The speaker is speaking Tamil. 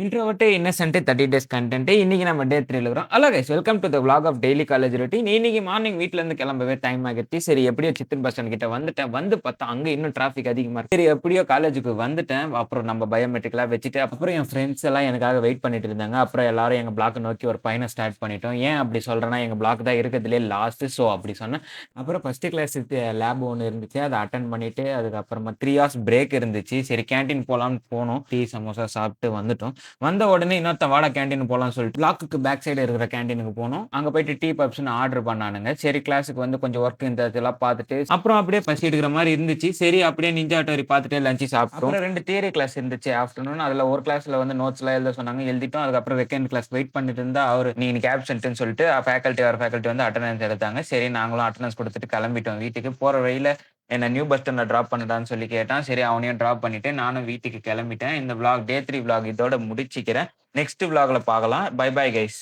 Introvert, Innocent 30 days content. இன்னைக்கு நம்ம டே 3ல இருக்கிறோம். Hello guys, welcome to the vlog of daily college routine. இன்னைக்கு மார்னிங் வீட்ல இருந்து கிளம்பவே டைம் ஆகிடுச்சு. சரி எப்படியோ சித்தூர் பஸ் ஸ்டாண்ட் கிட்ட வந்துட்டேன். வந்து பார்த்தா அங்க இன்னும் டிராஃபிக் அதிகமா இருக்கு. சரி எப்படியோ காலேஜுக்கு வந்துட்டேன். அப்புறம் நம்ம பயோமெட்ரிக்லாம் வச்சுட்டு அப்புறம் என் ஃப்ரெண்ட்ஸ் எல்லாம் எனக்காக வெயிட் பண்ணிட்டு இருந்தாங்க. அப்புறம் எல்லாரும் எங்க பிளாக் நோக்கி ஒரு பயணம் ஸ்டார்ட் பண்ணிட்டோம். ஏன் அப்படி சொல்றேன்னா எங்க பிளாக் தான் இருக்கிறதுலே லாஸ்ட். ஸோ அப்படி சொன்னேன். அப்புறம் ஃபர்ஸ்ட் கிளாஸ் லேப் ஒண்ணு இருந்துச்சு. அத அட்டெண்ட் பண்ணிட்டு அதுக்கப்புறமா 3 ஹார்ஸ் பிரேக் இருந்துச்சு. சரி கேன்டீன் போலாம்னு போனோம். டீ, சமோசா சாப்பிட்டு வந்துட்டோம். வந்த உடனே இன்னொருத்தன் வாடா கேன்டீன் போலாம்னு சொல்லிட்டு பிளாக்குக்கு பேக் சைடு இருக்கிற கேன்டீனுக்கு போனோம். அங்க போயிட்டு டீ பப்ஸ்ன்னு ஆர்டர் பண்ணானுங்க. சரி கிளாஸுக்கு வந்து கொஞ்சம் ஒர்க் இருந்ததெல்லாம் பார்த்துட்டு அப்புறம் அப்படியே பசி எடுக்கிற மாதிரி இருந்துச்சு. சரி அப்படியே நிஞ்சா ஹட்டோரி பார்த்துட்டு லஞ்ச் சாப்பிட்டோம். அப்புறம் 2 தியரி கிளாஸ் இருந்துச்சு ஆஃப்டர்நூன். அதுல ஒரு கிளாஸ்ல வந்து நோட்ஸ் எல்லாம் எழுத சொன்னாங்க, எழுதிட்டோம். அதுக்கப்புறம் செகண்ட் கிளாஸ் வெயிட் பண்ணிட்டு இருந்தா அவரு நீ இன்னைக்கு ஆப்சென்ட்னு சொல்லிட்டு ஃபேக்கல்டி வந்து அட்டெண்டன்ஸ் எடுத்தாங்க. சரி நாங்களும் அட்டெண்டன்ஸ் கொடுத்துட்டு கிளம்பிட்டோம் வீட்டுக்கு. போற வழியில என்ன நியூ பஸ் ஸ்டாண்ட்ல டிராப் பண்ணுடான்னு சொல்லி கேட்டான். சரி அவனையும் டிராப் பண்ணிட்டு நானும் வீட்டுக்கு கிளம்பிட்டேன். இந்த விளாக் டே 3 விளாக் இதோட முடிச்சுக்கிறேன். நெக்ஸ்ட் விளாக்ல பார்க்கலாம். Bye bye guys.